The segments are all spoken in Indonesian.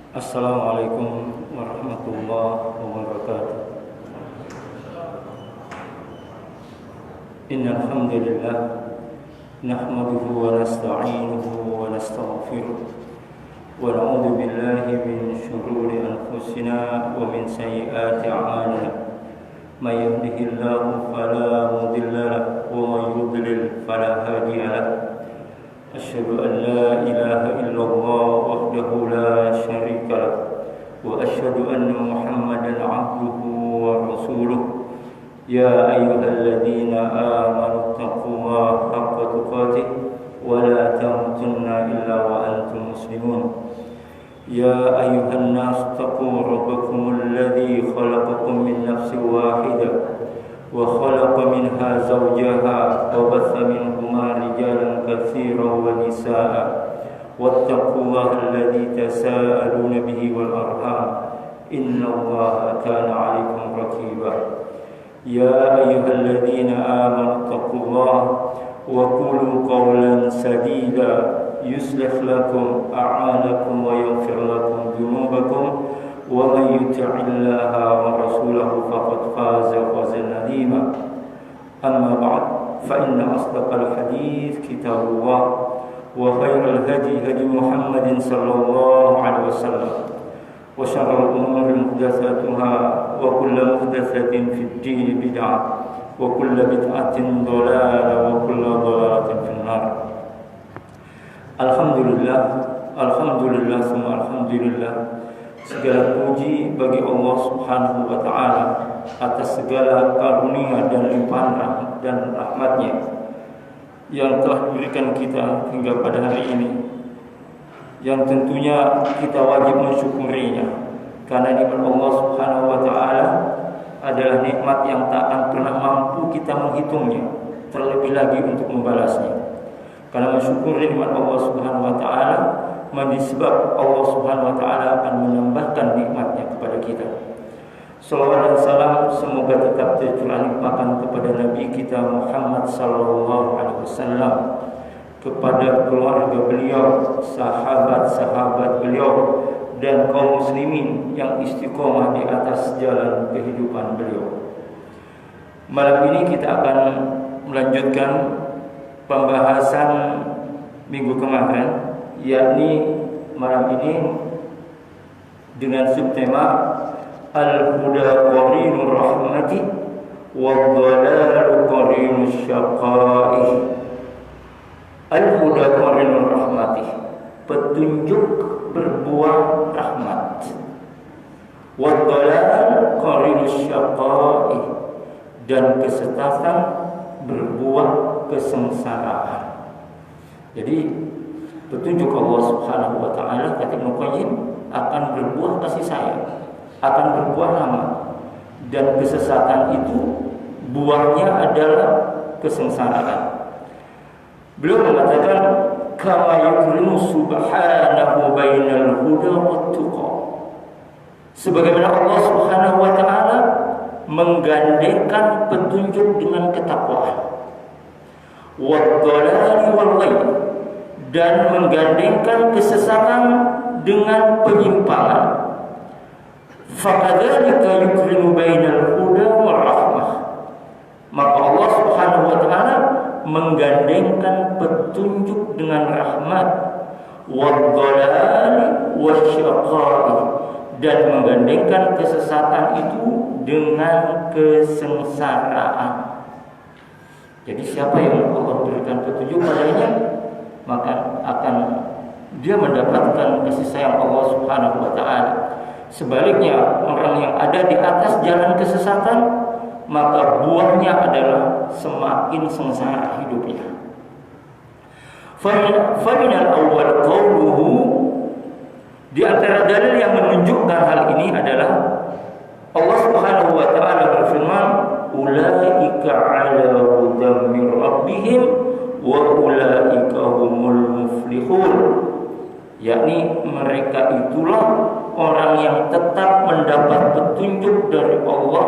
Assalamualaikum warahmatullahi wabarakatuh. Innal hamdalillah nahmaduhu wa nasta'inuhu wa nastaghfiruh wa na'udzu billahi min shururi anfusina wa min sayyiati a'malina. May yahdihillahu fala mudilla lahu wa may yudlil fala hadiya lahu. أشهد أن لا إله إلا الله وحده لا شريك له وأشهد أن محمدا عبده ورسوله يا أيها الذين آمنوا اتقوا الله حق تقاته ولا تموتن إلا وأنتم مسلمون يا أيها الناس اتقوا ربكم الذي خلقكم من نفس واحدة وخلق منها زوجها وبث منهما رجالا كثيرا ونساء واتقوا الله الذي تساءلون به والأرحام إن الله كان عليكم رقيبا يا أيها الذين آمنوا اتقوا الله وقولوا قولا سديدا يصلح لكم أعمالكم ويغفر لكم ذنوبكم ومن يطع الله ورسوله فقد فاز فوزا عظيما أما بعد فإن أصدق الحديث كتاب الله وخير الهدي هدي محمد صلى الله عليه وسلم وشر الأمور محدثاتها وكل محدثة في الدين بدعة وكل بدعة ضلالة وكل ضلالة في النار. Alhamdulillah semua alhamdulillah. Segala puji bagi Allah Subhanahu wa taala atas segala karunia dan limpahan dan rahmat-Nya yang telah diberikan kita hingga pada hari ini, yang tentunya kita wajib mensyukurinya, karena nikmat Allah Subhanahu wa taala adalah nikmat yang tak akan pernah mampu kita menghitungnya, terlebih lagi untuk membalasnya. Karena mensyukuri nikmat Allah Subhanahu wa taala sebab Allah Subhanahu wa taala akan menambahkan nikmatnya kepada kita. Salawat dan salam semoga tetap tercurah limpahkan kepada Nabi kita Muhammad sallallahu alaihi wasallam, kepada keluarga beliau, sahabat-sahabat beliau, dan kaum muslimin yang istiqomah di atas jalan kehidupan beliau. Malam ini kita akan melanjutkan pembahasan minggu kemarin, yakni malam ini dengan subtema Al-Huda Qarinur Rahmati Wad-Dhalalu Qarinus Syaqai. Al-Huda Qarinur Rahmati, petunjuk berbuah rahmat. Wad-Dhalal Qarinus Syaqai, dan kesesatan berbuah kesengsaraan. Jadi petunjuk Allah Subhanahu wa taala, kata Ibnu Qayyim, akan berbuah kasih sayang, akan berbuah rahmat, dan kesesatan itu buahnya adalah kesengsaraan. Beliau mengatakan kama yukrimu subhanahu bainal huda wat tuqa, sebagaimana Allah Subhanahu wa taala menggandengkan petunjuk dengan ketakwaan, wad dhalali wal ghayy, dan menggandengkan kesesatan dengan penyimpangan. Fakadzalika yukrimu bainal huda war rahmah, maka Allah Subhanahu wa taala menggandengkan petunjuk dengan rahmat, wad-dhalal wasyaqai, dan menggandengkan kesesatan itu dengan kesengsaraan. Jadi siapa yang Allah berikan petunjuk padanya, maka akan dia mendapatkan kasih sayang Allah Subhanahu wa taala. Sebaliknya, orang yang ada di atas jalan kesesatan, maka buahnya adalah semakin sengsara hidupnya. Faminal awwal qawluhu, di antara dalil yang menunjukkan hal ini adalah Allah Subhanahu wa taala berfirman, ulaika ala hudan min rabbihim wa ulaika humul muflihun, yakni mereka itulah orang yang tetap mendapat petunjuk dari Allah,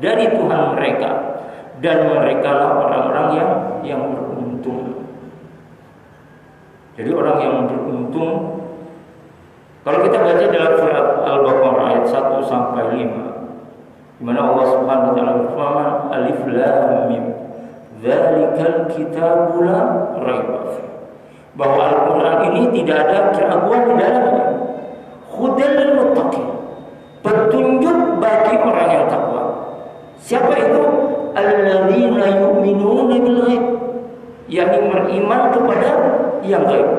dari Tuhan mereka, dan mereka lah orang-orang yang beruntung. Jadi orang yang beruntung, kalau kita baca dalam surat Al-Baqarah ayat 1 sampai 5, di mana Allah Subhanahu wa taala berfirman, Alif Lam Mim, Dzalikal kitabu la raiba fihi. Bahwa Al-Qur'an ini tidak ada keraguan di dalamnya. Hudal lil muttaqin, petunjuk bagi orang yang takwa. Siapa itu? Alladzina yu'minuna bil ghaib, yakni beriman kepada yang gaib.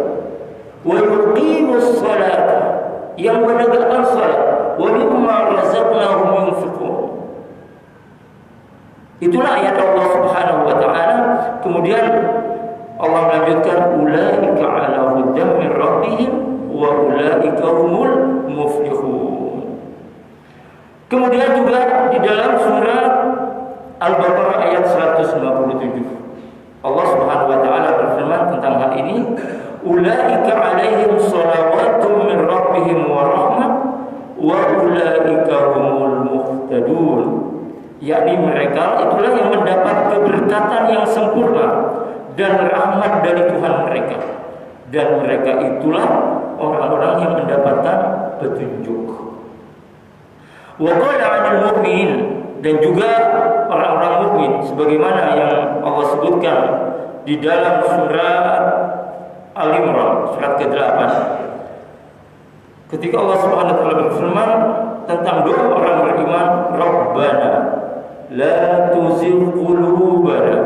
Wa yuqimus salata, yang menegakkan salat. Wa mimma razaqnahum yunfiqun. Itulah ayat Allah Subhanahu wa taala. Kemudian Allah melanjutkan, ulaika ala hudan min rabbihim wa ulaika humul muflihun. Kemudian juga di dalam surat Al-Baqarah ayat 157, Allah Subhanahu wa taala berfirman tentang hal ini, ulaika alaihim shalawatun min rabbihim wa rahmah wa ulaika humul muhtadun. Yakni mereka itulah yang mendapat keberkatan yang sempurna dan rahmat dari Tuhan mereka, dan mereka itulah orang-orang yang mendapatkan petunjuk. Wa qala 'anil mu'minin, dan juga orang-orang mukmin sebagaimana yang Allah sebutkan di dalam surat Al-Imran surat ke-8, ketika Allah Subhanahu wa taala berfirman tentang doa orang beriman, Rabbana la tuzigh qulubana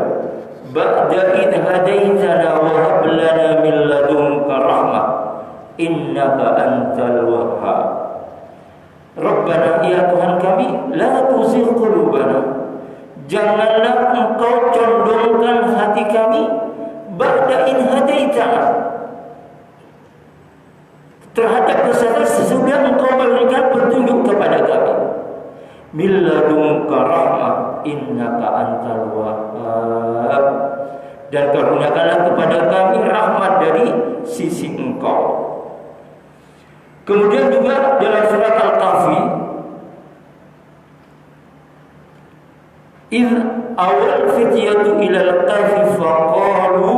ba'da idh hadaitana wa hab lana min ladunka rahmah innaka antal wahhab. Rabbana, ya Tuhan kami, la tuzigh qulubana, janganlah engkau condongkan hati kami, ba'da idh hadaitana, terhadap kesalahan sesudah engkau memberikan petunjuk kepada kami. Min ladunka rahmah innaka antal wahhab, dan karuniakanlah kepada kami rahmat dari sisi engkau. Kemudian juga dalam surat Al-Kahfi, idh awal fityatu ilal kahfi faqalu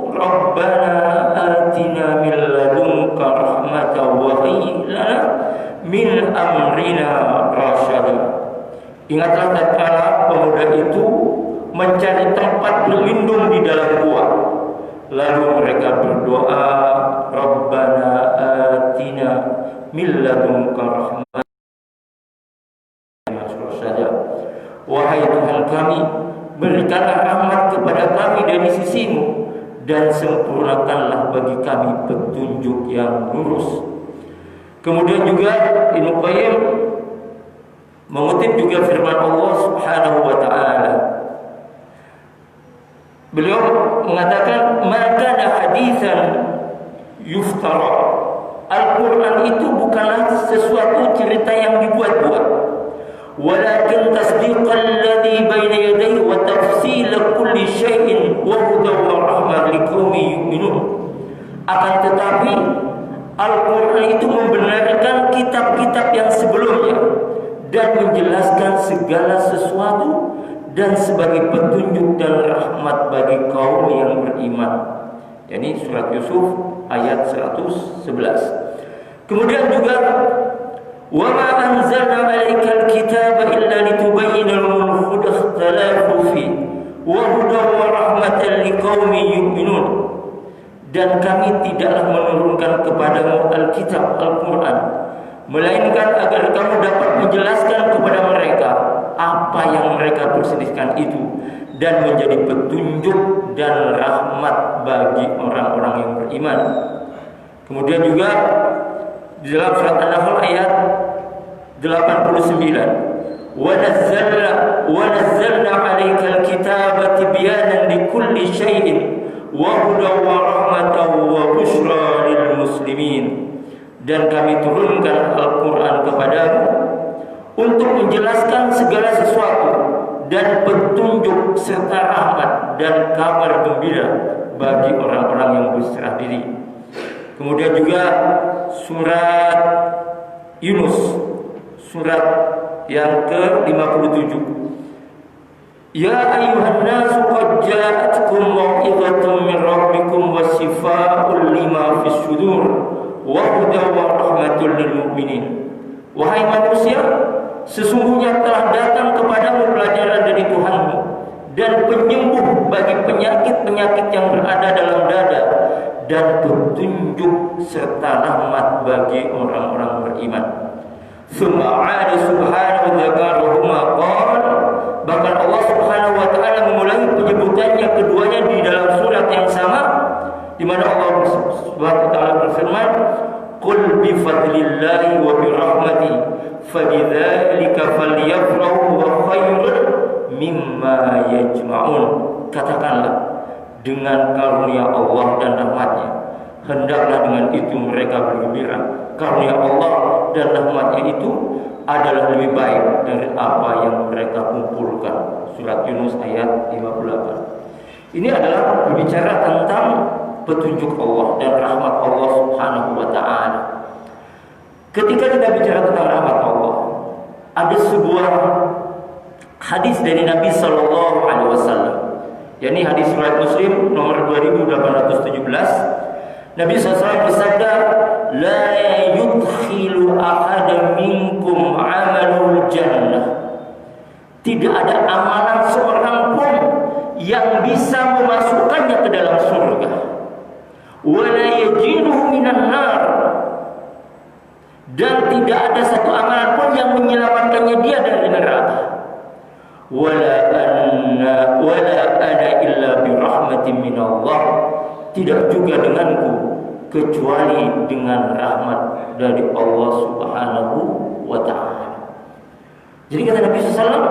rabbana atina min ladunka rahmatan wa hayyi lana min amrina rasyada. Ingatlah tatkala pemuda itu mencari tempat berlindung di dalam gua, lalu mereka berdoa, Rabbana atina min ladunka rahmatan. Wahai Tuhan kami, berikanlah rahmat kepada kami dari sisimu, dan sempurnakanlah bagi kami petunjuk yang lurus. Kemudian juga Ibnu Qayyim mengutip juga firman Allah Subhanahu wa taala. Beliau mengatakan, maka ada hadisan yuftara. Al-Quran itu bukanlah sesuatu cerita yang dibuat-buat. Walakin tasdiqal ladzi baina yadayhi wa tafsil kulli syai'in wa hudan wa rahmah liqaumin yu'minun. Akan tetapi Al-Quran itu membenarkan kitab-kitab yang sebelumnya dan menjelaskan segala sesuatu dan sebagai petunjuk dan rahmat bagi kaum yang beriman. Yani surat Yusuf ayat 111. Kemudian juga wa ma anzalna 'alaikal kitaba illa litubayyana lahum huda ikhtalafu fi wa hudan wa rahmatan liqaumin yu'minun. Dan kami tidaklah menurunkan kepadamu Alkitab, Al-Quran, melainkan agar kamu dapat menjelaskan kepada mereka apa yang mereka perselisihkan itu, dan menjadi petunjuk dan rahmat bagi orang-orang yang beriman. Kemudian juga di dalam surat An-Nahl ayat 89, wa nazzalna 'alaikal kitaba tibyanan likulli syai'in wa hudan wa rahmatan wa busyra lil muslimin. Dan kami turunkan Al-Quran kepadamu untuk menjelaskan segala sesuatu dan petunjuk serta rahmat dan kabar gembira bagi orang-orang yang berserah diri. Kemudian juga surat Yunus, surat yang ke-57. Ya ayyuhan nasu qad ja'atkum mau'izatun min rabbikum wa shifaa'un lima fis sudur wa hudan wa rahmatul lil mu'minin. Wahai manusia, sesungguhnya telah datang kepadamu pelajaran dari Tuhanmu dan penyembuh bagi penyakit-penyakit yang berada dalam dada, dan petunjuk serta rahmat bagi orang-orang beriman. Summa 'ada subhanahu wa ta'ala qala, bahkan Allah Subhanahu wa taala memulai penyebutannya keduanya di dalam surat yang sama, di mana Allah Subhanahu wa taala berfirman, "Qul bi fadlillahi wa bi rahmatihi fabidzalika falyafrahu wa khairun mimma yajma'un." Katakanlah, dengan karunia Allah dan rahmatnya, hendaklah dengan itu mereka bergembira. Karunia Allah dan rahmatnya itu adalah lebih baik dari apa yang mereka kumpulkan. Surat Yunus ayat 58. Ini adalah berbicara tentang petunjuk Allah dan rahmat Allah Subhanahu wa ta'ala. Ketika kita bicara tentang rahmat Allah, ada sebuah hadis dari Nabi sallallahu alaihi wasallam, yakni hadis riwayat Muslim nomor 2817. Nabi SAW bersabda, "La yudkhilu ahadan minkum 'amalul jannah." Tidak ada amalan seorang pun yang bisa memasukkannya ke dalam surga. Wa la yajiruhu minan nar. Dan tidak ada satu amalan pun yang menyelamatkannya dia dari neraka. Wala ana illa bi rahmatin minallah. Tidak juga denganku kecuali dengan rahmat dari Allah Subhanahu wa ta'ala. Jadi kata Nabi SAW,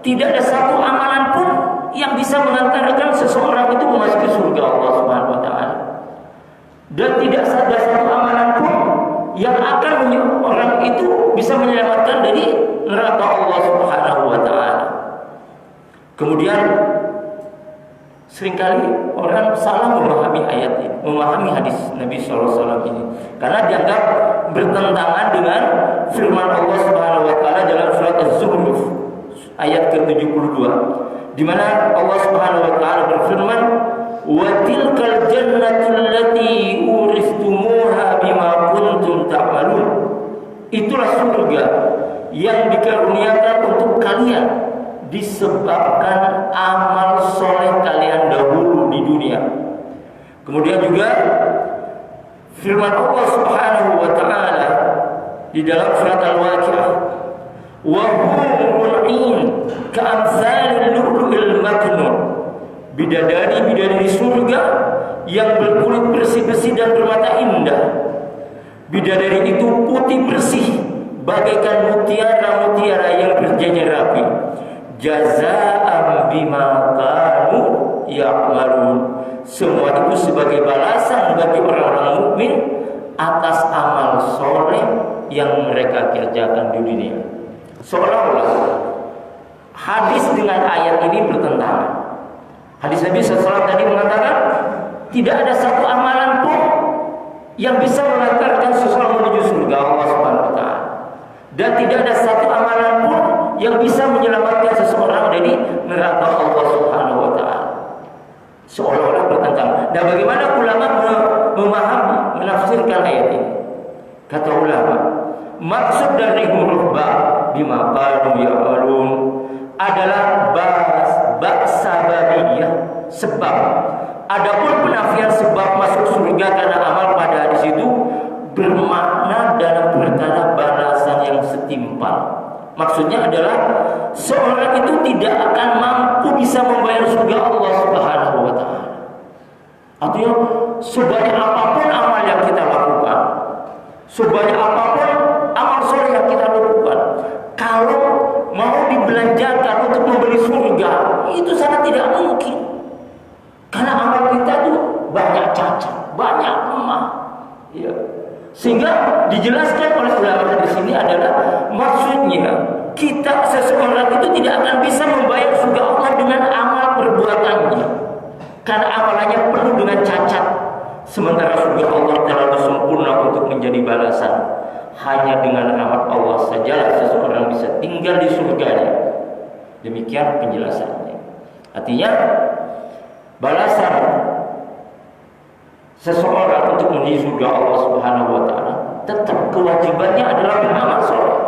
tidak ada satu amalan pun yang bisa mengantarkan seseorang itu memasuki surga Allah Subhanahu wa ta'ala. Dan tidak ada satu amalan pun yang akan orang itu bisa menyelamatkan dari neraka Allah Subhanahu wa ta'ala. Kemudian seringkali orang salah memahami ayat ini, memahami hadis Nabi SAW ini, karena dianggap bertentangan dengan firman Allah Subhanahu wa taala dalam surat Az-Zukhruf ayat ke-72, di mana Allah Subhanahu wa taala berfirman, "Wa tilkal jannatu allati uristumuha bima kuntum ta'malun." Itulah surga yang dikaruniakan untuk kalian disebabkan amal soleh kalian dahulu di dunia. Kemudian juga firman Allah Subhanahu wa taala di dalam surat Al-Waqiah, "Wa hurul 'ain ka'amsalil lu'lu'il maknun." Bidadari-bidadari surga yang berkulit bersih-bersih dan bermata indah. Bidadari itu putih bersih bagaikan mutiara-mutiara yang berjejer rapi. Jazaa'an bima kanu ya'malun. Semua itu sebagai balasan bagi orang-orang mukmin atas amal soleh yang mereka kerjakan di dunia. Seolah-olah hadis dengan ayat ini bertentangan. Hadis Nabi SAW tadi mengatakan tidak ada satu amalan pun yang bisa mengantarkan seseorang menuju surga Allah Subhanahu wa taala. Dan tidak ada satu amalan pun yang bisa menyelamatkan seseorang dari neraka Allah Subhanahu wa taala. Seolah-olah bertentangan. Dan bagaimana ulama memahami, menafsirkan ayat ini? Kata ulama, maksud dari huruf ba bima kanu ya'malun adalah ba sababiyah, sebab. Adapun penafian sebab masuk surga karena amal pada hadis itu bermakna dalam perkara balasan yang setimpal. Maksudnya adalah seorang itu tidak akan mampu bisa membayar surga Allah Subhanahu wa taala. Artinya sebanyak apapun amal yang kita lakukan, sebanyak apapun amal soleh yang kita lakukan, kalau mau dibelanjakan untuk membeli surga, itu sangat tidak mungkin. Karena amal kita itu banyak cacat, banyak lemah. Ya. Sehingga dijelaskan oleh ulama di sini adalah maksudnya kita seseorang itu tidak akan bisa membayar surga Allah dengan amal perbuatannya, karena amalannya penuh dengan cacat. Sementara surga Allah terlalu sempurna untuk menjadi balasan. Hanya dengan rahmat Allah sajalah seseorang bisa tinggal di surganya. Demikian penjelasannya. Artinya balasan seseorang untuk menuju surga Allah Subhanahu wa taala, tetap kewajibannya adalah beramal soleh.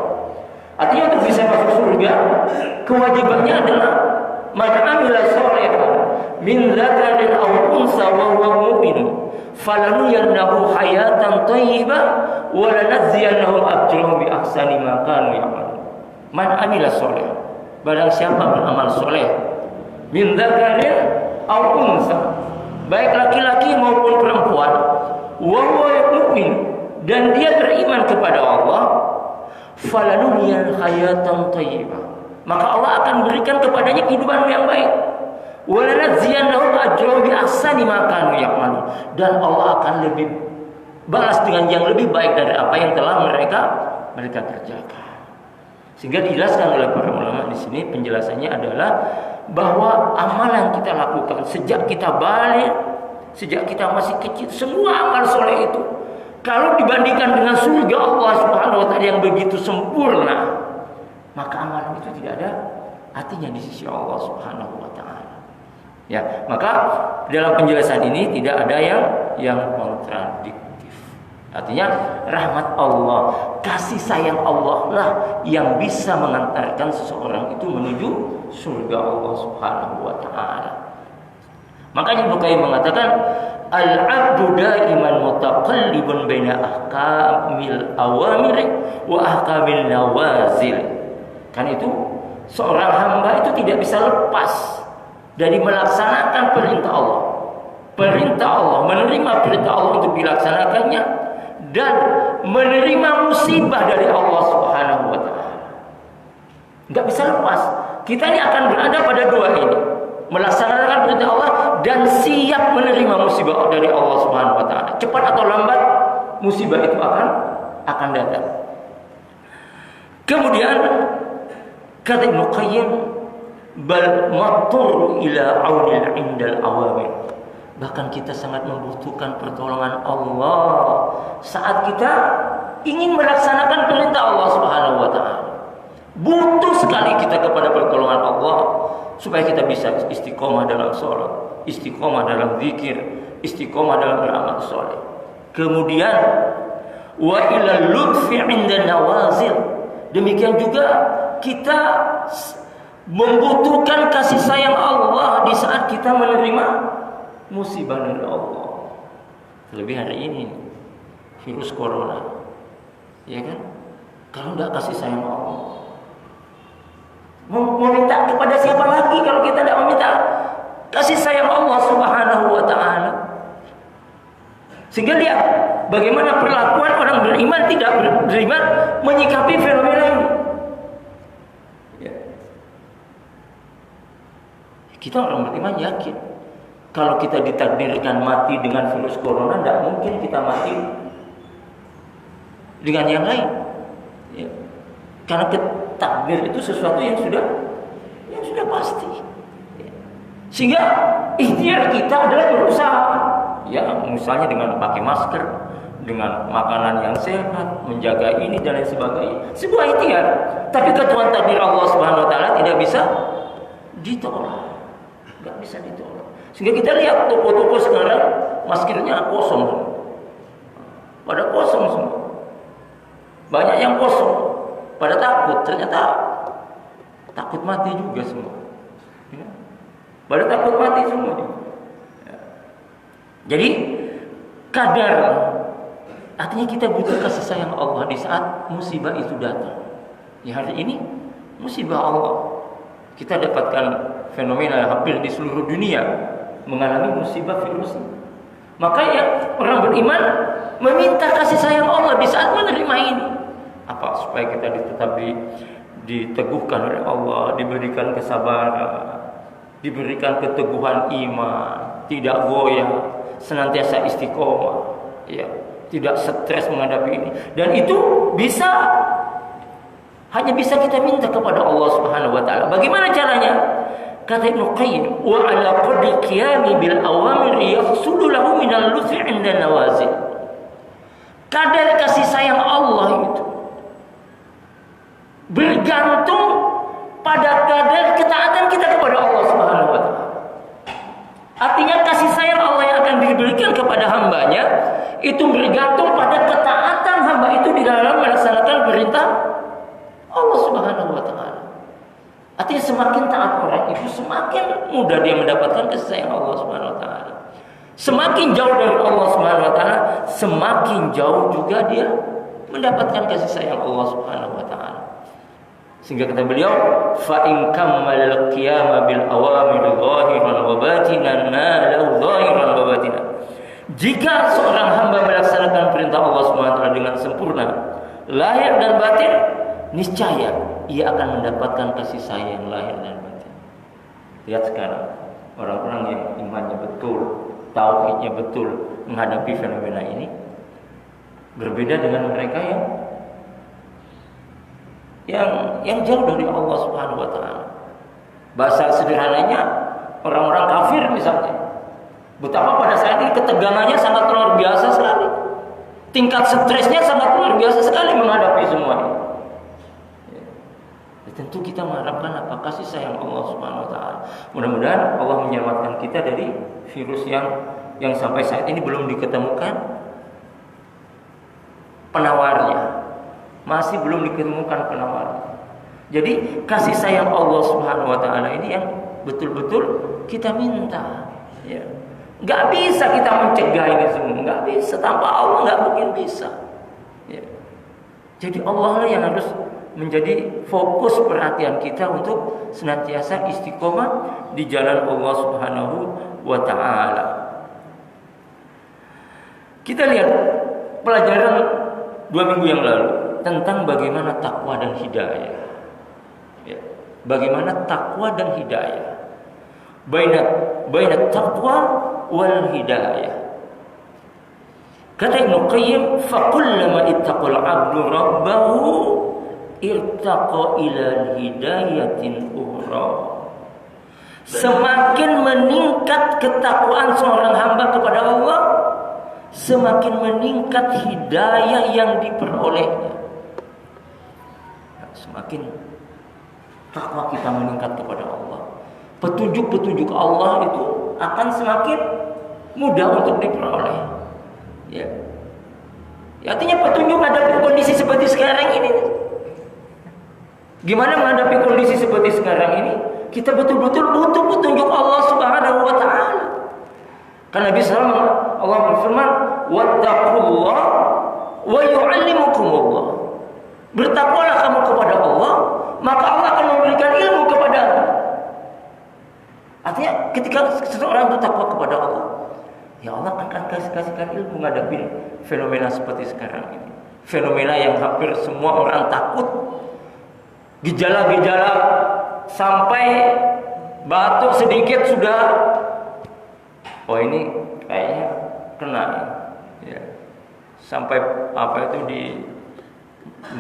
Artinya untuk bisa masuk surga, kewajibannya adalah man amila sholihan min dzakarin aw unsa wa huwa mu'min falanuyannahu hayatan thayyibah wa lanadziyannahum ajrahum bi ahsani ma kanu ya'malun. Man amila sholihan, barang siapa beramal soleh, min dzakarin aw unsa, baik laki-laki maupun perempuan, wa huwa mu'min, dan dia beriman kepada Allah, falanuriyan hayatan thayyibah, maka Allah akan berikan kepadanya kehidupan yang baik. Walanadziyannahum ajrahum bi ahsani ma kanu ya'malun, dan Allah akan lebih balas dengan yang lebih baik dari apa yang telah mereka kerjakan. Sehingga dijelaskan oleh para ulama di sini, penjelasannya adalah bahwa amal yang kita lakukan sejak kita balik, sejak kita masih kecil, semua amal soleh itu kalau dibandingkan dengan surga Allah Subhanahu wa taala yang begitu sempurna, maka amalan itu tidak ada artinya di sisi Allah Subhanahu wa taala. Ya, maka dalam penjelasan ini tidak ada yang kontradiktif. Artinya rahmat Allah, kasih sayang Allah lah yang bisa mengantarkan seseorang itu menuju surga Allah Subhanahu wa taala. Makanya Ibnu Qayyim mengatakan al-'abdu daiman mutaqallibun baina ahkamil awamir wa ahkamil nawazil. Kan itu seorang hamba itu tidak bisa lepas dari melaksanakan perintah Allah. Perintah Allah, menerima perintah Allah untuk dilaksanakannya, dan menerima musibah dari Allah Subhanahu wa taala. Enggak bisa lepas. Kita ini akan berada pada dua ini, melaksanakan perintah Allah dan siap menerima musibah dari Allah Subhanahu wa taala. Cepat atau lambat musibah itu akan datang. Kemudian kata Ibnu Qayyim, bal matur ila aunil indal awamir. Bahkan kita sangat membutuhkan pertolongan Allah saat kita ingin melaksanakan perintah Allah Subhanahu wa taala. Butuh sekali kita kepada pertolongan Allah supaya kita bisa istiqomah dalam sholat, istiqomah dalam zikir, istiqomah dalam beramal soleh. Kemudian wa ila lutfi 'inda nawazil. Demikian juga kita membutuhkan kasih sayang Allah di saat kita menerima musibah dari Allah. Terlebih hari ini virus corona, ya kan? Kalau tidak kasih sayang Allah, mau minta kepada siapa lagi kalau kita tidak meminta kasih sayang Allah Subhanahu wa taala? Sehingga lihat bagaimana perlakuan orang beriman tidak beriman menyikapi fenomena ini. Ya. Kita orang beriman yakin kalau kita ditakdirkan mati dengan virus corona, tidak mungkin kita mati dengan yang lain. Ya. Karena takdir itu sesuatu yang sudah pasti. Ya. Sehingga ikhtiar kita adalah berusaha. Ya, misalnya dengan pakai masker, dengan makanan yang sehat, menjaga ini dan lain sebagainya. Sebuah ikhtiar. Tapi ketentuan takdir Allah Subhanahu wa taala tidak bisa ditolak. Enggak bisa ditolak. Sehingga kita lihat toko-toko sekarang maskernya kosong. Pada kosong semua. Banyak yang kosong. Pada takut, ternyata takut mati juga semua. Ya. Pada takut mati semua. Ya. Jadi kadar, artinya kita butuh kasih sayang Allah di saat musibah itu datang. Ya, hari ini musibah Allah. Kita dapatkan fenomena hampir di seluruh dunia mengalami musibah virus ini. Makanya orang beriman meminta kasih sayang Allah di saat menerima ini. Apa? Supaya kita tetap diteguhkan oleh Allah, diberikan kesabaran, diberikan keteguhan iman, tidak goyah, senantiasa istiqomah, ya, tidak stres menghadapi ini. Dan itu hanya bisa kita minta kepada Allah Subhanahu wa taala. Bagaimana caranya? Kata Ibnu Qayyim, wa ala qadri qiyami bil awamir yahsulu lahu min al-lutfi 'inda nawazil. Kadar kasih sayang Allah itu bergantung pada kadar ketaatan kita kepada Allah Subhanahu wa taala. Artinya kasih sayang Allah yang akan diberikan kepada hambanya itu bergantung pada ketaatan hamba itu di dalam melaksanakan perintah Allah Subhanahu wa taala. Artinya semakin taat orang itu semakin mudah dia mendapatkan kasih sayang Allah Subhanahu wa taala. Semakin jauh dari Allah Subhanahu wa taala, semakin jauh juga dia mendapatkan kasih sayang Allah Subhanahu wa taala. Sehingga kata beliau, fa in kammal qiyama bil awamir zahiran wa batinan nalahu zahiran wa batinan. Jika seorang hamba melaksanakan perintah Allah Subhanahu wa taala dengan sempurna, lahir dan batin, niscaya ia akan mendapatkan kasih sayang lahir dan batin. Lihat sekarang orang-orang yang imannya betul, tauhidnya betul menghadapi fenomena ini berbeda dengan mereka yang jauh dari Allah Subhanahu wa taala. Bahasa sederhananya, orang-orang kafir misalnya. Betapa pada saat ini ketegangannya sangat luar biasa sekali. Tingkat stresnya sangat luar biasa sekali menghadapi semua ini. Ya, tentu kita mengharapkan apa kasih sayang Allah Subhanahu wa taala. Mudah-mudahan Allah menyelamatkan kita dari virus yang sampai saat ini belum diketemukan penawarnya. Masih belum ditemukan penawarnya. Jadi kasih sayang Allah Subhanahu wa taala ini yang betul-betul kita minta. Ya. Gak bisa kita mencegah ini semua, gak bisa. Tanpa Allah gak mungkin bisa. Ya. Jadi Allah lah yang harus menjadi fokus perhatian kita untuk senantiasa istiqomah di jalan Allah Subhanahu wa taala. Kita lihat pelajaran 2 minggu yang lalu tentang bagaimana takwa dan hidayah. Ya. Bagaimana takwa dan hidayah. Baina taqwa wal hidayah. Kata Ibnu Qayyim, fa kullama ittaqal 'abdu rabbahu irtaqa ila hidayatin ukhra. Semakin meningkat ketakwaan seorang hamba kepada Allah, semakin meningkat hidayah yang diperolehnya. Semakin takwa kita meningkat kepada Allah, petunjuk-petunjuk Allah itu akan semakin mudah untuk diperoleh. Ya. Artinya petunjuk menghadapi kondisi seperti sekarang ini. Gimana menghadapi kondisi seperti sekarang ini? Kita betul-betul butuh petunjuk Allah Subhanahu wa taala. Karena Nabi SAW Allah berfirman, "Wattaqullah wa yu'allimukumullah." Bertakwalah kamu kepada Allah, maka Allah akan memberikan ilmu kepadamu. Artinya ketika seseorang bertakwa kepada Allah, ya Allah akan kasihkan ilmu menghadapi fenomena seperti sekarang ini. Fenomena yang hampir semua orang takut. Gejala-gejala sampai batuk sedikit sudah, oh ini kayaknya kena ya. Sampai apa itu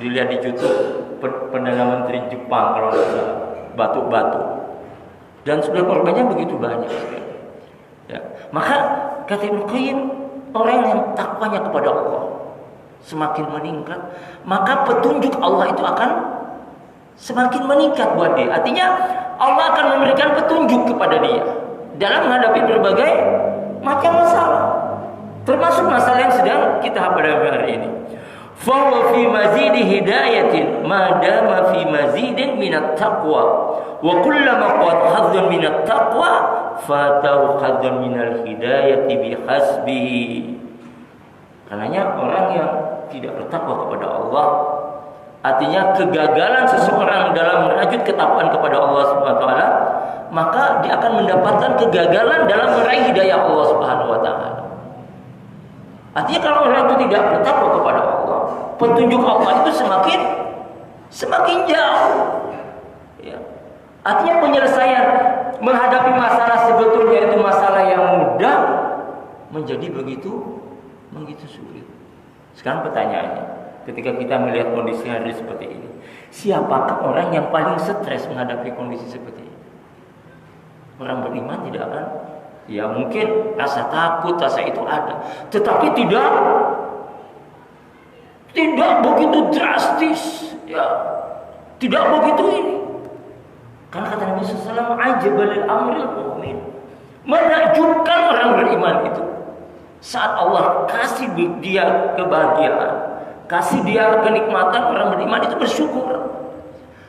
dilihat di YouTube Perdana Menteri Jepang kalau batuk-batuk, dan sudah korbannya begitu banyak sekali. Ya. Maka kata Ibnu Qayyim, orang yang takwanya kepada Allah semakin meningkat, maka petunjuk Allah itu akan semakin meningkat buat dia. Artinya Allah akan memberikan petunjuk kepada dia dalam menghadapi berbagai macam masalah, termasuk masalah yang sedang kita hadapi hari ini. Fa huwa fi mazidi hidayatin ma dama fi mazidin minat taqwa wa kullama qad hadzun minat taqwa fatahu hadzun minal hidayati bihasbihi. Karenanya orang yang tidak bertakwa kepada Allah, artinya kegagalan seseorang dalam merajut ketakwaan kepada Allah Subhanahu wa taala, maka dia akan mendapatkan kegagalan dalam meraih hidayah Allah Subhanahu wa taala. Artinya kalau orang itu tidak bertakwa kepada Allah, petunjuk Allah itu semakin jauh. Ya. Artinya penyelesaian menghadapi masalah sebetulnya itu masalah yang mudah menjadi begitu sulit. Sekarang pertanyaannya, ketika kita melihat kondisi hari seperti ini, siapakah orang yang paling stres menghadapi kondisi seperti ini? Orang beriman tidak akan, ya mungkin rasa takut, rasa itu ada, tetapi tidak begitu drastis, ya, tidak begitu ini. Karena kata Nabi SAW, "Ajabalil amril mu'min." Menakjubkan orang beriman itu. Saat Allah kasih dia kebahagiaan, kasih dia kenikmatan, orang beriman itu bersyukur.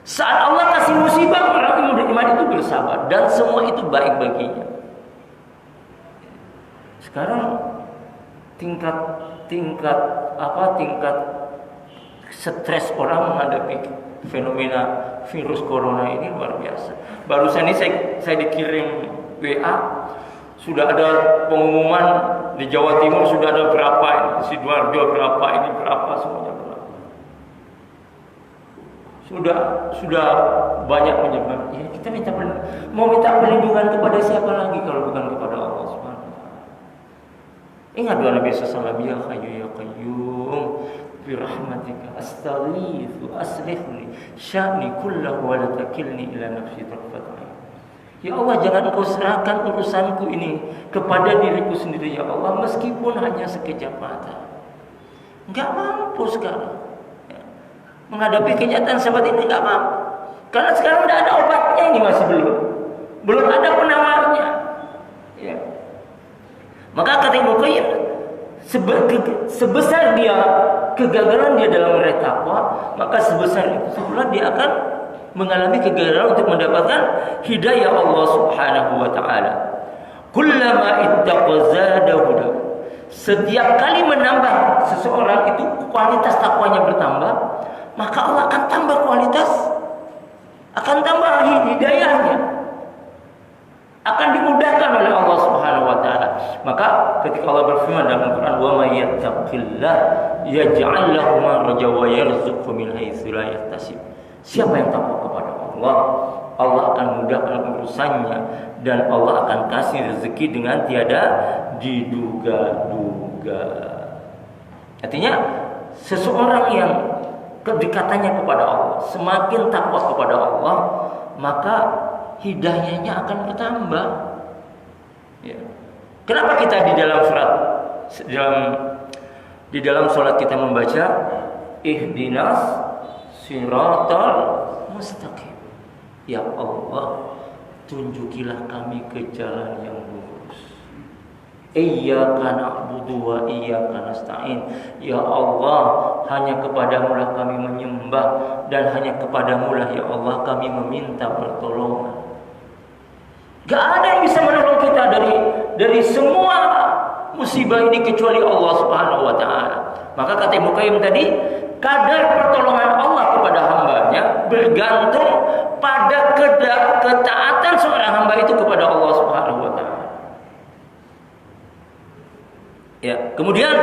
Saat Allah kasih musibah, orang yang beriman itu bersabar, dan semua itu baik baginya. Sekarang tingkat stres orang menghadapi fenomena virus corona ini luar biasa. Barusan ini saya dikirim WA, sudah ada pengumuman di Jawa Timur, sudah ada berapa ini, Sidoarjo berapa, ini berapa, semuanya berapa. Sudah banyak menyebar. Ya, kita mau minta perlindungan kepada siapa lagi kalau bukan kepada Allah Subhanahu wa taala. Ingat doa Nabi sallallahu alaihi wasallam, ya hayyu ya qayyum bi rahmatika astaghitsu aslih li sya'ni kullahu wa la takilni ila nafsi tarfata ain. Ya Allah, jangan Engkau serahkan urusanku ini kepada diriku sendiri ya Allah, meskipun hanya sekejap mata. Enggak mampu sekarang menghadapi kenyataan seperti ini, enggak mampu. Karena sekarang tidak ada obatnya, ini masih belum ada penawarnya. Ya. Maka kata Ibnu Qayyim, sebesar dia kegagalan dia dalam meraih takwa, maka sebesar itu pula dia akan mengalami kegagalan untuk mendapatkan hidayah Allah Subhanahu wa taala. Kullama ittaqa zadahu. Setiap kali menambah seseorang itu kualitas takwanya bertambah, maka Allah akan tambah kualitas, akan tambah hidayahnya, akan dimudahkan oleh Allah Subhanahu wa taala. Maka ketika Allah berfirman dalam Al-Qur'an, "Wa may yattaqillah yaj'al lahu makhraja wa yarzuqhu min haitsu la yahtasib." Siapa yang takwa kepada Allah, Allah akan mudahkan urusannya dan Allah akan kasih rezeki dengan tiada diduga-duga. Artinya seseorang yang kedekatannya kepada Allah, semakin takwa kepada Allah, maka hidayahnya akan bertambah. Ya. Kenapa kita di dalam sholat kita membaca ihdinas siratal mustaqim? Ya Allah, tunjukilah kami ke jalan yang lurus. Iyyaka na'budu wa iyyaka nasta'in. Ya Allah, hanya kepadamu lah kami menyembah dan hanya kepadamu lah ya Allah kami meminta pertolongan. Gak ada yang bisa menolong kita dari semua musibah ini kecuali Allah Subhanahu wa taala. Maka kata Ibnu Qayyim tadi, kadar pertolongan Allah kepada hambanya bergantung pada ketaatan seorang hamba itu kepada Allah Subhanahu wa taala. Ya, kemudian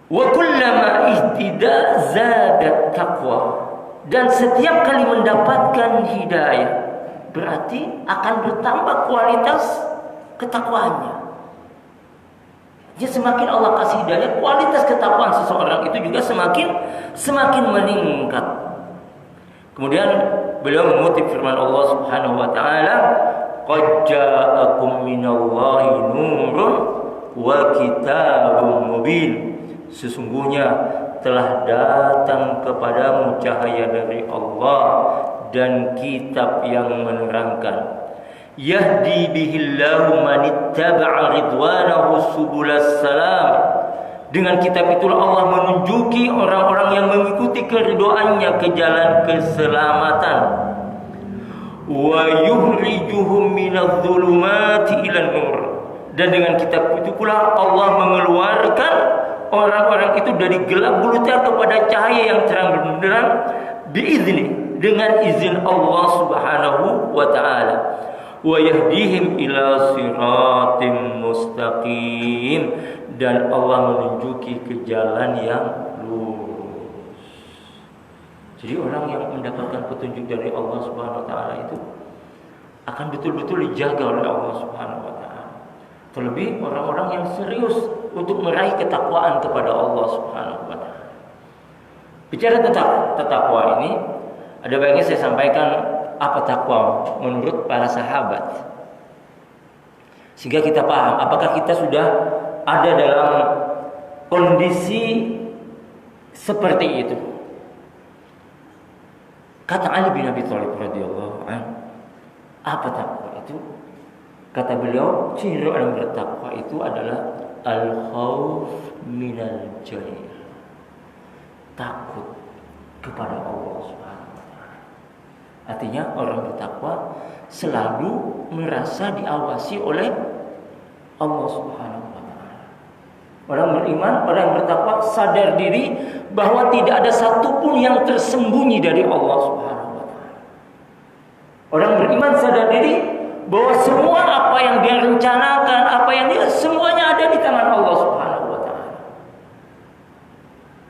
wa kullama ihtida zadat taqwa, dan setiap kali mendapatkan hidayah berarti akan bertambah kualitas ketakwaannya. Jadi semakin Allah kasih hidayah, kualitas ketakwaan seseorang itu juga semakin meningkat. Kemudian beliau mengutip firman Allah Subhanahu wa taala, "Qad ja'akum minallahi nurun wa kitabun mubin." Sesungguhnya telah datang kepadamu cahaya dari Allah dan kitab yang menerangkan. Yahdi bihillahu manittaba'a ridwanahu subulas salam. Dengan kitab itulah Allah menunjuki orang-orang yang mengikuti keridhaannya ke jalan keselamatan. Wa yukhrijuhum minadh-dhulumati ilan nur. Dan dengan kitab itu pula Allah mengeluarkan orang-orang itu dari gelap gulita kepada cahaya yang terang benderang biizni, dengan izin Allah Subhanahu wa taala. Wa yahdihim ila siratim mustaqim, dan Allah menunjuki ke jalan yang lurus. Jadi orang yang mendapatkan petunjuk dari Allah Subhanahu wa taala itu akan betul-betul dijaga oleh Allah Subhanahu wa taala. Terlebih orang-orang yang serius untuk meraih ketakwaan kepada Allah Subhanahu wa taala. Bicara tentang takwa ini, ada baiknya saya sampaikan apa takwa menurut para sahabat, sehingga kita paham apakah kita sudah ada dalam kondisi seperti itu. Kata Ali bin Abi Thalib radhiyallahu anhu, apa takwa itu? Kata beliau, ciri orang bertakwa itu adalah al-khauf minal jalil. Takut kepada Allah Subhanahu wa taala. Artinya orang bertakwa selalu merasa diawasi oleh Allah Subhanahu wa taala. Orang beriman, orang yang bertakwa sadar diri bahwa tidak ada satupun yang tersembunyi dari Allah Subhanahu wa taala. Orang beriman sadar diri bahwa semua apa yang dia rencanakan, apa yang dia semuanya ada di tangan Allah Subhanahu wa taala.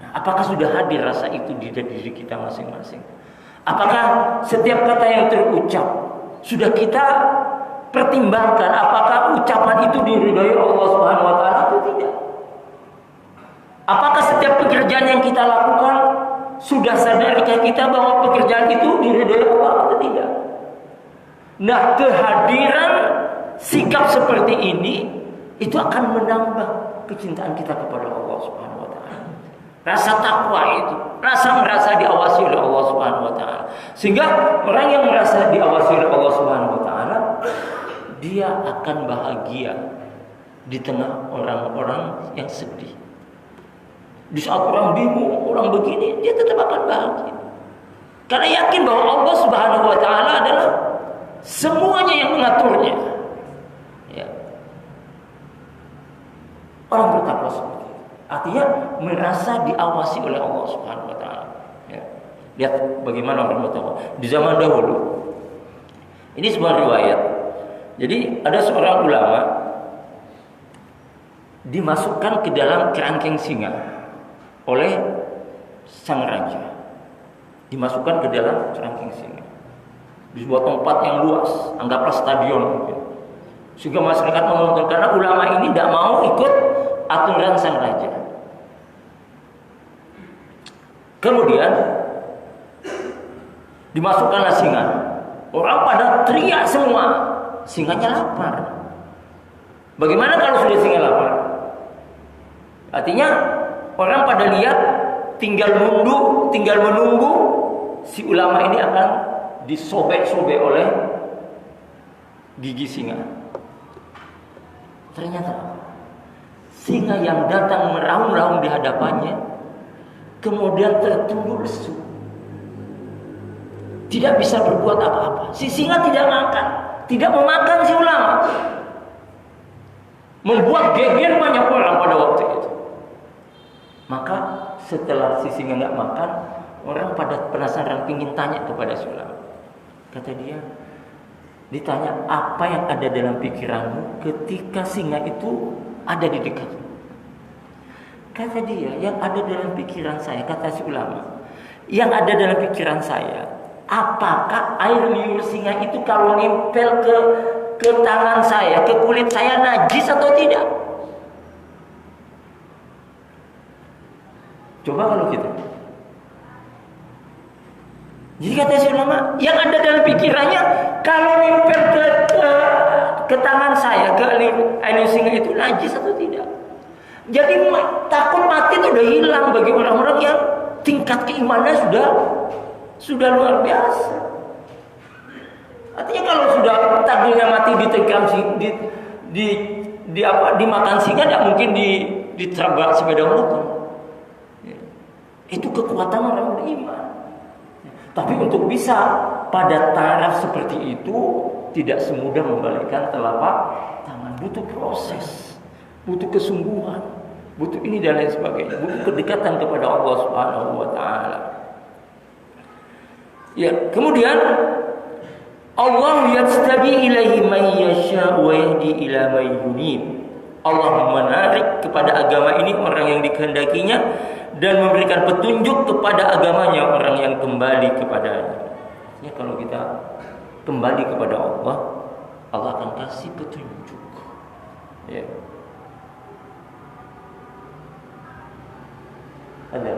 Nah, apakah sudah hadir rasa itu di diri kita masing-masing? Apakah setiap kata yang terucap sudah kita pertimbangkan apakah ucapan itu diridhai Allah Subhanahu wa taala atau tidak? Apakah setiap pekerjaan yang kita lakukan sudah sadarkah kita bahwa pekerjaan itu diridhai Allah atau tidak? Nah, kehadiran sikap seperti ini itu akan menambah kecintaan kita kepada Allah Subhanahu wa taala. Rasa takwa itu, rasa merasa diawasi oleh Allah Subhanahu wa taala. Sehingga orang yang merasa diawasi oleh Allah Subhanahu wa taala, dia akan bahagia di tengah orang-orang yang sedih. Di saat orang bingung, orang begini, dia tetap akan bahagia. Karena yakin bahwa Allah Subhanahu wa taala adalah semuanya yang mengaturnya. Ya. Orang bertakwa seperti itu. Artinya merasa diawasi oleh Allah Subhanahu wa taala. Ya. Lihat bagaimana orang bertakwa di zaman dahulu. Ini sebuah riwayat. Jadi ada seorang ulama dimasukkan ke dalam kerangkeng singa oleh sang raja. Dimasukkan ke dalam kerangkeng singa di sebuah tempat yang luas, anggaplah stadion mungkin. Sehingga masyarakat menonton karena ulama ini tidak mau ikut aturan sang raja. Kemudian dimasukkanlah singa. Orang pada teriak semua, singanya lapar. Bagaimana kalau sudah singa lapar? Artinya orang pada lihat tinggal nunduk, tinggal menunggu si ulama ini akan disobek-sobek oleh gigi singa. Ternyata singa yang datang meraung-raung di hadapannya kemudian tertunduk lesu, tidak bisa berbuat apa-apa. Si singa tidak makan, tidak memakan si ulama, membuat geger banyak orang pada waktu itu. Maka setelah si singa nggak makan, orang pada penasaran ingin tanya kepada si ulama. Kata dia, ditanya apa yang ada dalam pikiranmu ketika singa itu ada di dekatmu. Kata dia, yang ada dalam pikiran saya, kata si ulama, yang ada dalam pikiran saya, apakah air liur singa itu kalau nempel ke tangan saya, ke kulit saya najis atau tidak? Coba kalau gitu. Jadi kata si ulama, yang ada dalam pikirannya kalau nempel ke tangan saya, ke air singa itu najis atau tidak. Jadi takut mati itu sudah hilang bagi orang-orang yang tingkat keimanannya sudah luar biasa. Artinya kalau sudah takdirnya mati ditekan dimakan singa, tidak mungkin ditabrak sepeda motor. Itu kekuatan orang beriman. Tapi untuk bisa pada taraf seperti itu tidak semudah membalikkan telapak tangan. Butuh proses, butuh kesungguhan, butuh ini dan lain sebagainya, butuh kedekatan kepada Allah Subhanahu wa taala. Ya, kemudian Allah yastabi ilaihi man yasha wa yahdi ila man yunib. Allah menarik kepada agama ini orang yang dikehendakinya dan memberikan petunjuk kepada agamanya orang yang kembali kepadanya. Ya, kalau kita kembali kepada Allah, Allah akan kasih petunjuk. Ya. Ada.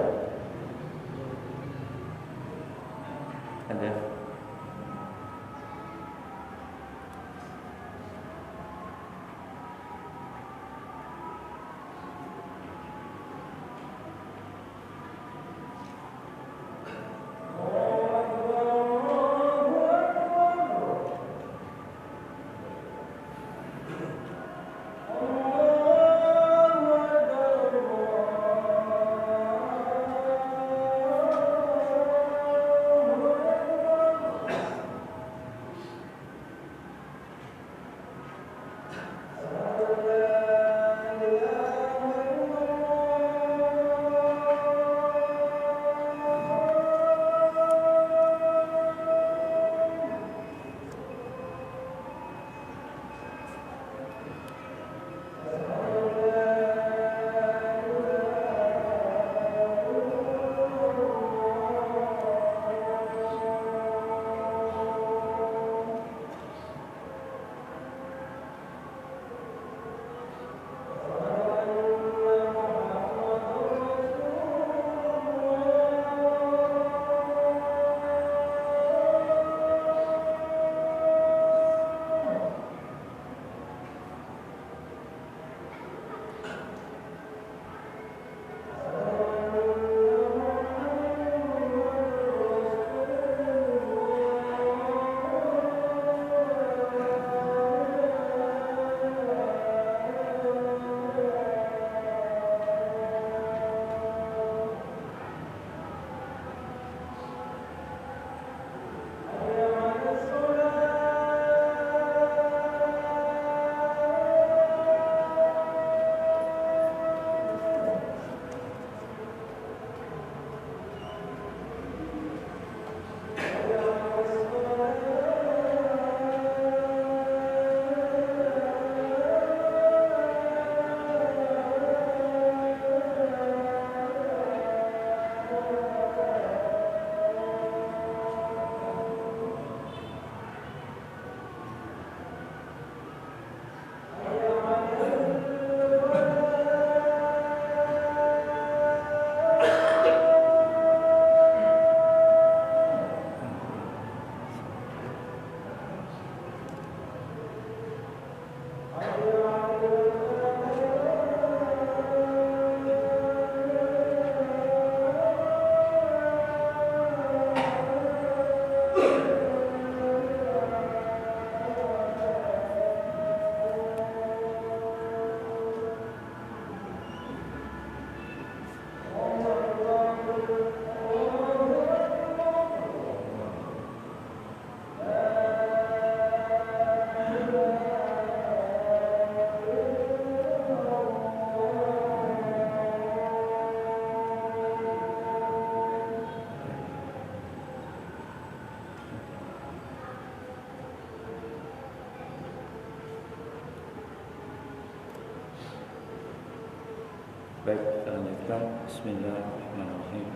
Baik, kita lanjutkan. Bismillahirrahmanirrahim.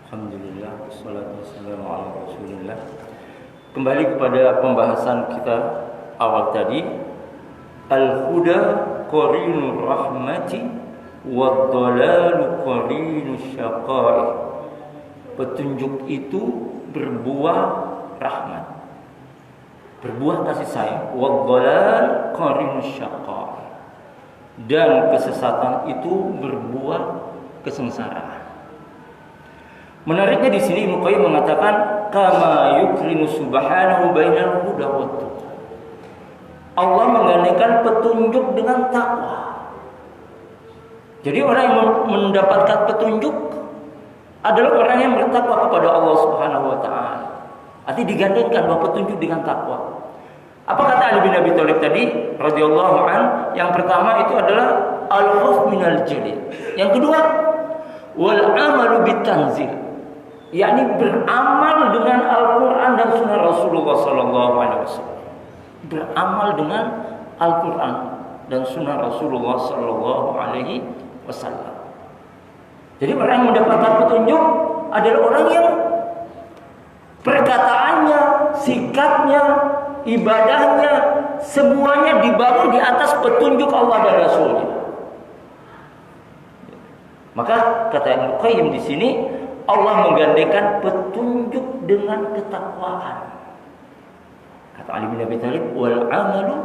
Alhamdulillah, wassalatu wassalamu ala Rasulillah. Kembali kepada pembahasan kita awal tadi, al-huda qarinur rahmati wad-dhalalu qarinus syaqai. Petunjuk itu berbuah rahmat, berbuah kasih sayang. Wad-dhalal qarinus syaqai. Dan kesesatan itu berbuah kesengsaraan. Menariknya di sini Ibnu Qayyim mengatakan kama yukrinu subhanahu bainal huda wat tuqa. Allah menggandengkan petunjuk dengan takwa. Jadi orang yang mendapatkan petunjuk adalah orang yang bertakwa kepada Allah Subhanahu wa taala. Artinya digandengkan bahwa petunjuk dengan takwa. Apa kata Ali bin Abi Thalib tadi radhiyallahu an? Yang pertama itu adalah al-khauf minal jalil. Yang kedua wal amalu bitanzil. Yakni beramal dengan Al-Qur'an dan sunnah Rasulullah sallallahu alaihi wasallam. Beramal dengan Al-Qur'an dan sunnah Rasulullah sallallahu alaihi wasallam. Jadi orang yang mendapatkan petunjuk adalah orang yang perkataannya, sikapnya, ibadahnya semuanya dibangun di atas petunjuk Allah dan Rasulnya. Maka kata Ibnu Qayyim di sini Allah menggandengkan petunjuk dengan ketakwaan. Kata Ali bin Abi Thalib wal amalu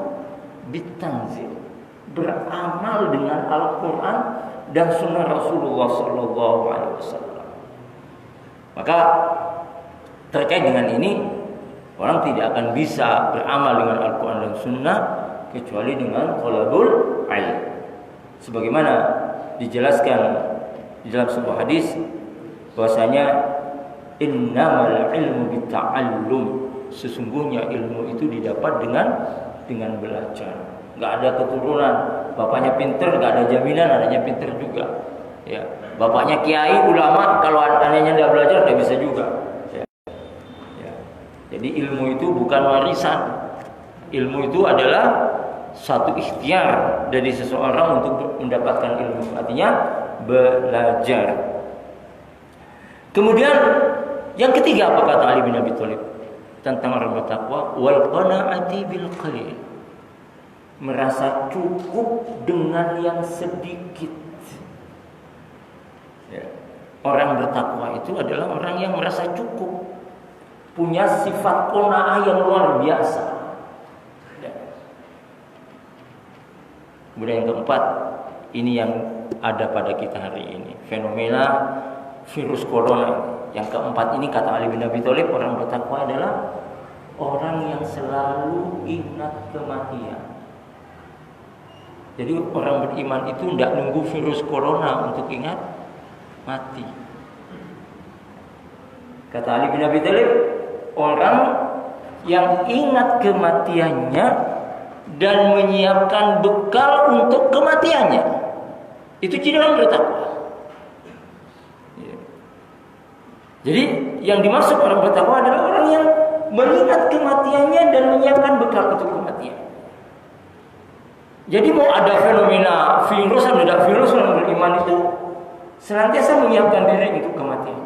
bitanzil. Beramal dengan Al-Qur'an dan sunnah Rasulullah sallallahu alaihi wasallam. Maka terkait dengan ini orang tidak akan bisa beramal dengan Al-Quran dan Sunnah kecuali dengan talabul ilm. Sebagaimana dijelaskan di dalam sebuah hadis bahwasanya innamal ilmu bitta'allum. Sesungguhnya ilmu itu didapat dengan belajar. Enggak ada keturunan. Bapaknya pinter, enggak ada jaminan anaknya pinter juga. Ya, bapaknya kiai ulama, kalau anaknya enggak belajar enggak bisa juga. Jadi ilmu itu bukan warisan. Ilmu itu adalah satu ikhtiar dari seseorang untuk mendapatkan ilmu. Artinya belajar. Kemudian yang ketiga apa kata Ali bin Abi Thalib tentang orang bertakwa? Wal qanaati bil qalil. Merasa cukup dengan yang sedikit. Ya. Orang bertakwa itu adalah orang yang merasa cukup, punya sifat qanaah yang luar biasa. Ya. Kemudian yang keempat, ini yang ada pada kita hari ini, fenomena virus corona. Yang keempat ini kata Ali bin Abi Thalib, orang bertakwa adalah orang yang selalu ingat kematian. Jadi orang beriman itu tidak nunggu virus corona untuk ingat mati. Kata Ali bin Abi Thalib, orang yang ingat kematiannya dan menyiapkan bekal untuk kematiannya, itu jadi orang bertakwa. Jadi yang dimaksud orang bertakwa adalah orang yang mengingat kematiannya dan menyiapkan bekal untuk kematian. Jadi mau ada fenomena virus atau tidak virus, orang beriman itu senantiasa menyiapkan diri untuk kematian,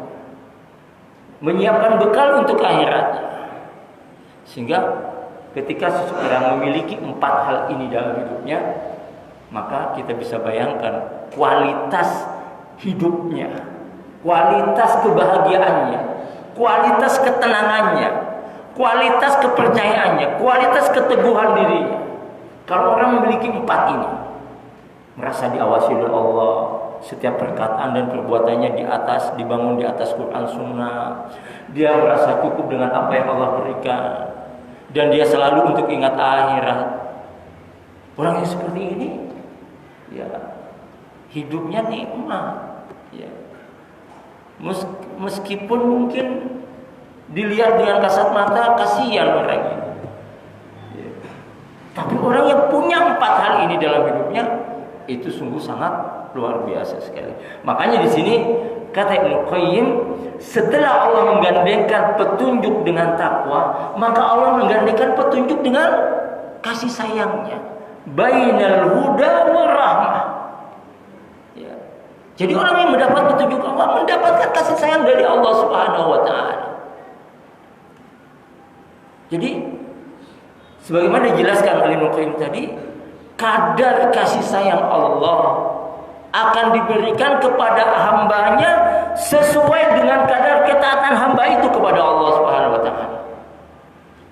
menyiapkan bekal untuk akhiratnya. Sehingga ketika seseorang memiliki 4 hal ini dalam hidupnya, maka kita bisa bayangkan kualitas hidupnya, kualitas kebahagiaannya, kualitas ketenangannya, kualitas kepercayaannya, kualitas keteguhan dirinya. Kalau orang memiliki 4 ini, merasa diawasi oleh Allah, setiap perkataan dan perbuatannya dibangun di atas Quran Sunnah, dia merasa cukup dengan apa yang Allah berikan, dan dia selalu untuk ingat akhirat. Orang yang seperti ini, ya hidupnya nikmat. Ya. Meskipun mungkin dilihat dengan kasat mata kasihan orang ini, ya. Tapi orang yang punya 4 hal ini dalam hidupnya itu sungguh sangat luar biasa sekali. Makanya di sini kata Ibnu Qayyim, setelah Allah menggandengkan petunjuk dengan takwa, maka Allah menggandengkan petunjuk dengan kasih sayangnya. Bainal huda wa rahmah. Ya. Jadi orang yang mendapat petunjuk Allah mendapatkan kasih sayang dari Allah Subhanahu wa taala. Jadi sebagaimana dijelaskan oleh Ibnu Qayyim tadi, kadar kasih sayang Allah akan diberikan kepada hambanya sesuai dengan kadar ketaatan hamba itu kepada Allah Subhanahu wa taala.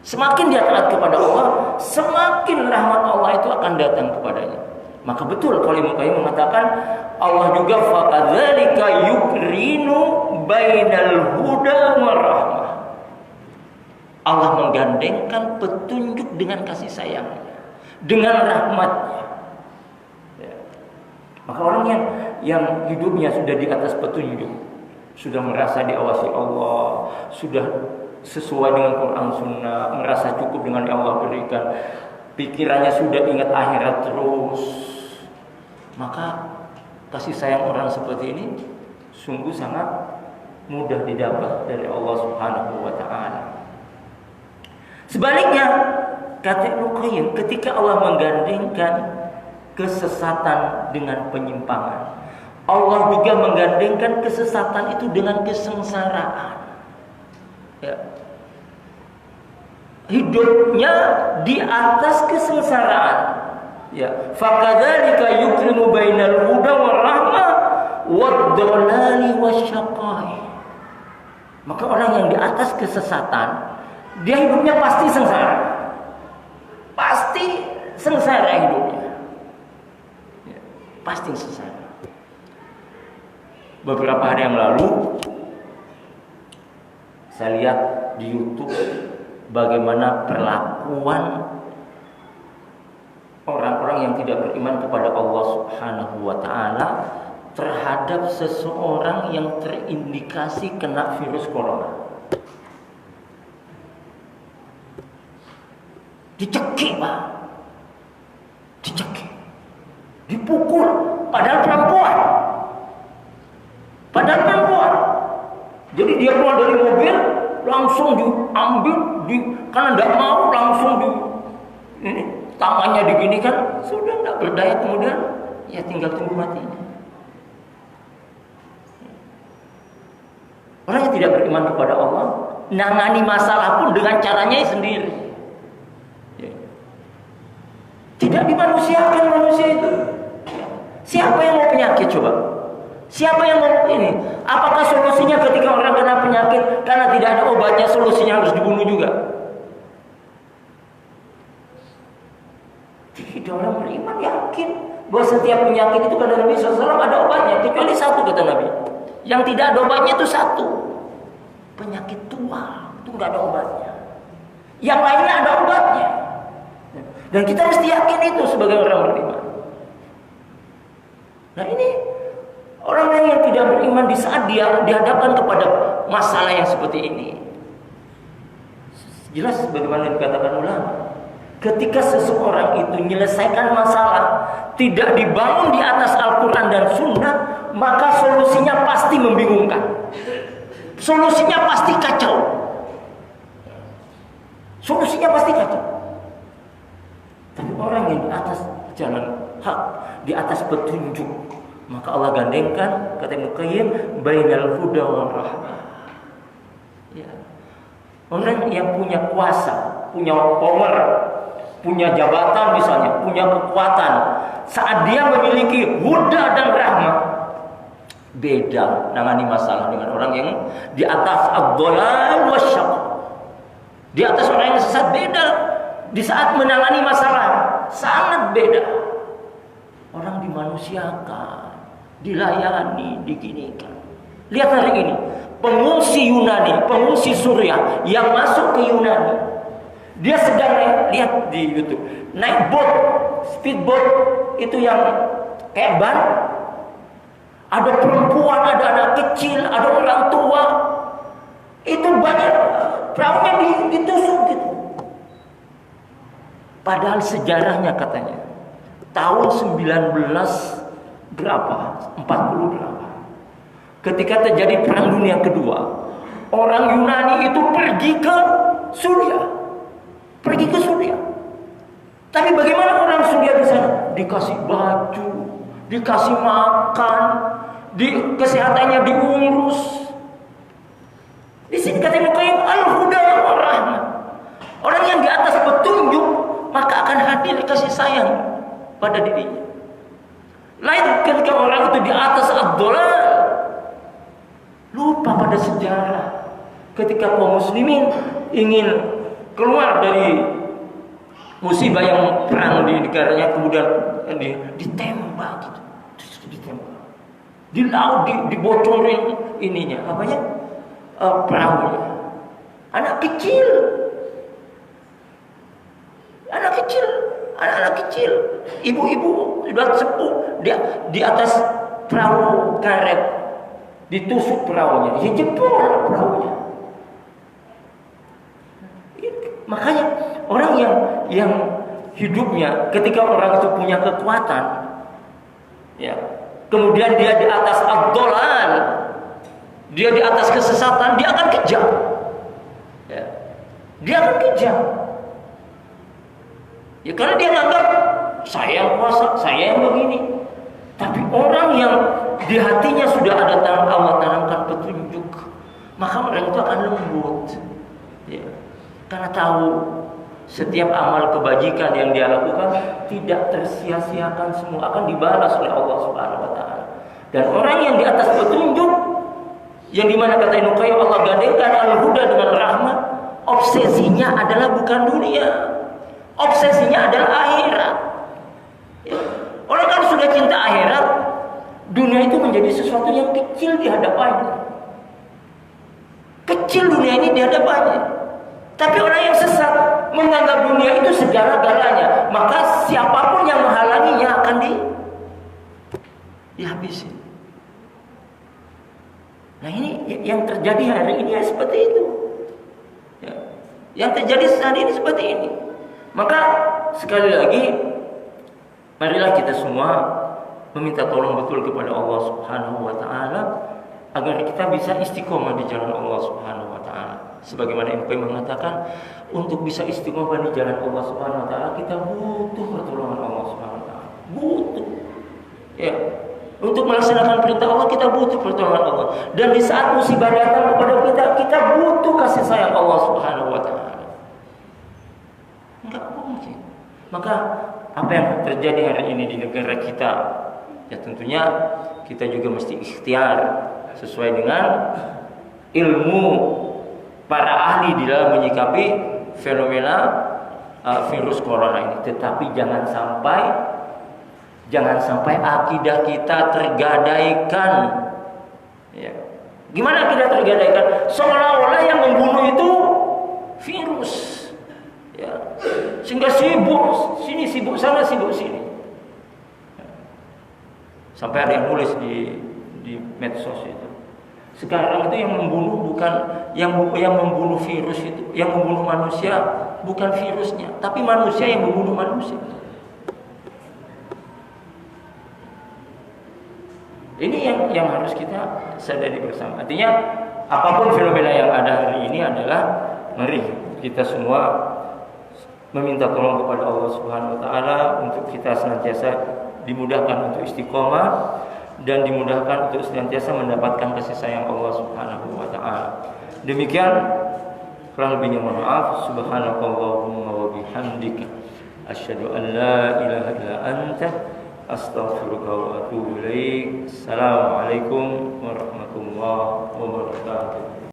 Semakin dia taat kepada Allah, semakin rahmat Allah itu akan datang kepadanya. Maka betul kalau Ibnu Qayyim mengatakan Allah juga faqadzalika yukrinu bainal huda war rahmah. Allah menggandengkan petunjuk dengan kasih sayangnya, dengan rahmatnya. Ya. Maka orang yang hidupnya sudah di atas petunjuk, sudah merasa diawasi Allah, sudah sesuai dengan Quran Sunnah, merasa cukup dengan yang Allah berikan, pikirannya sudah ingat akhirat terus, maka kasih sayang orang seperti ini sungguh sangat mudah didapat dari Allah Subhanahu wa taala. Sebaliknya, kata Ibnu Qayyim, ketika Allah menggandengkan kesesatan dengan penyimpangan, Allah juga menggandengkan kesesatan itu dengan kesengsaraan. Ya. Hidupnya di atas kesengsaraan. Ya, fakadzalika yukrimu bainal huda war rahmah wad-dhalali wasyaqai. Maka orang yang di atas kesesatan, dia hidupnya pasti sengsara. Pasti sengsara hidupnya. Ya, pasti sengsara. Beberapa hari yang lalu saya lihat di YouTube bagaimana perlakuan orang-orang yang tidak beriman kepada Allah Subhanahu wa taala terhadap seseorang yang terindikasi kena virus corona. Dicekik, Pak. Dicekik. Dipukul, padahal perempuan. Jadi dia keluar dari mobil, langsung diambil, karena tidak mau, langsung tangannya diginikan, sudah tidak berdaya, kemudian ya tinggal tunggu matinya. Orang yang tidak beriman kepada Allah nangani masalah pun dengan caranya sendiri. Tidak dimanusiakan manusia itu. Siapa yang mau penyakit coba? Siapa yang mau ini? Apakah solusinya ketika orang kena penyakit karena tidak ada obatnya, solusinya harus dibunuh juga? Tidak, orang beriman yakin bahwa setiap penyakit itu kata Nabi SAW ada obatnya, kecuali satu kata Nabi. Yang tidak ada obatnya itu satu, penyakit tua, itu nggak ada obatnya. Yang lainnya ada obatnya. Dan kita mesti yakin itu sebagai orang beriman. Nah ini orang yang tidak beriman di saat dia dihadapkan kepada masalah yang seperti ini, jelas bagaimana dikatakan ulama, ketika seseorang itu menyelesaikan masalah tidak dibangun di atas Al-Quran dan Sunnah, maka solusinya pasti membingungkan, solusinya pasti kacau, solusinya pasti kacau. Tapi orang yang di atas jalan hak, di atas petunjuk, maka Allah gandengkan, kata Ibnu Qayyim, bainal huda wal rahmah. Ya. Orang yang punya kuasa, punya power, punya jabatan misalnya, punya kekuatan, saat dia memiliki huda dan rahmah, beda nangani masalah dengan orang yang di atas ad-dhalal wasyaq. Di atas orang yang sesat beda. Di saat menangani masalah sangat beda. Orang dimanusiakan, dilayani, diginikan. Lihat hari ini, pengungsi Yunani, pengungsi Suriah yang masuk ke Yunani, dia sedang lihat di YouTube, naik boat, speedboat itu yang kayak ban. Ada perempuan, ada anak kecil, ada orang tua. Itu banyak perahunya ditusuk gitu. Padahal sejarahnya katanya tahun 19 berapa? 40 berapa? Ketika terjadi Perang Dunia Kedua, orang Yunani itu pergi ke Suriah. Pergi ke Suriah. Tapi bagaimana orang Suriah di sana? Dikasih baju, dikasih makan, kesehatannya diurus. Di sini kata Ibnu Qayyim al-huda wa rahmah. Orang yang di atas petunjuk maka akan hadir kasih sayang pada dirinya. Lain ketika orang itu di atas ad-dhalal, lupa pada sejarah ketika kaum muslimin ingin keluar dari musibah yang perang di negaranya, kemudian ditembak gitu. Ditembak. Di laut dibocorin ininya, apanya? Perahunya. Anak kecil, anak kecil, ibu-ibu sudah sepuh, dia di atas perahu karet, ditusuk perahunya, dia jebol perahunya. Makanya orang yang hidupnya ketika orang itu punya kekuatan, ya, kemudian dia di atas ad-dhalal, dia di atas kesesatan, dia akan kejam. Ya. Dia akan kejam. Ya karena dia menganggap saya yang kuasa, saya yang begini. Tapi orang yang di hatinya sudah ada Allah tanamkan petunjuk, maka orang itu akan lembut. Ya. Karena tahu setiap amal kebajikan yang dia lakukan tidak tersia-siakan, semua akan dibalas oleh Allah Subhanahu wa taala. Dan orang yang di atas petunjuk, yang dimana kata Ibnu Qayyim Allah gandengkan al-huda dengan rahmat, obsesinya adalah bukan dunia, obsesinya adalah akhirat. Ya. Orang kan sudah cinta akhirat, dunia itu menjadi sesuatu yang kecil di hadapannya. Kecil dunia ini di hadapannya. Tapi orang yang sesat menganggap dunia itu segala-galanya, maka siapapun yang menghalanginya akan dihabisi. Nah ini yang terjadi hari ini seperti itu. Ya. Yang terjadi saat ini seperti ini. Maka sekali lagi, marilah kita semua meminta tolong betul kepada Allah Subhanahu wa taala agar kita bisa istiqomah di jalan Allah Subhanahu wa taala. Sebagaimana MP mengatakan, untuk bisa istiqomah di jalan Allah Subhanahu wa taala kita butuh pertolongan Allah Subhanahu wa taala. Butuh. Ya. Untuk melaksanakan perintah Allah kita butuh pertolongan Allah. Dan di saat musibah datang kepada kita butuh kasih sayang Allah Subhanahu wa taala. Enggak mungkin. Maka apa yang terjadi hari ini di negara kita, ya tentunya kita juga mesti ikhtiar sesuai dengan ilmu para ahli di dalam menyikapi fenomena virus corona ini. Tetapi jangan sampai akidah kita tergadaikan. Ya. Gimana akidah tergadaikan? Seolah-olah yang membunuh itu virus. Ya. Sehingga sibuk sini, sibuk sana, sibuk sini. Sampai ada yang nulis di medsos itu. Sekarang itu yang membunuh bukan yang membunuh virus itu, yang membunuh manusia bukan virusnya, tapi manusia yang membunuh manusia. Ini yang harus kita sadari bersama. Artinya apapun fenomena yang ada hari ini adalah, mari kita semua meminta tolong kepada Allah Subhanahu wa taala untuk kita senantiasa dimudahkan untuk istiqomah dan dimudahkan untuk senantiasa mendapatkan kasih sayang Allah Subhanahu wa taala. Demikian, kurang lebihnya mohon maaf. Subhanakallahumma wa bihamdika asyhadu an la ilaha illa anta astaghfiruka wa atubu ilaik. Assalamualaikum warahmatullahi wabarakatuh.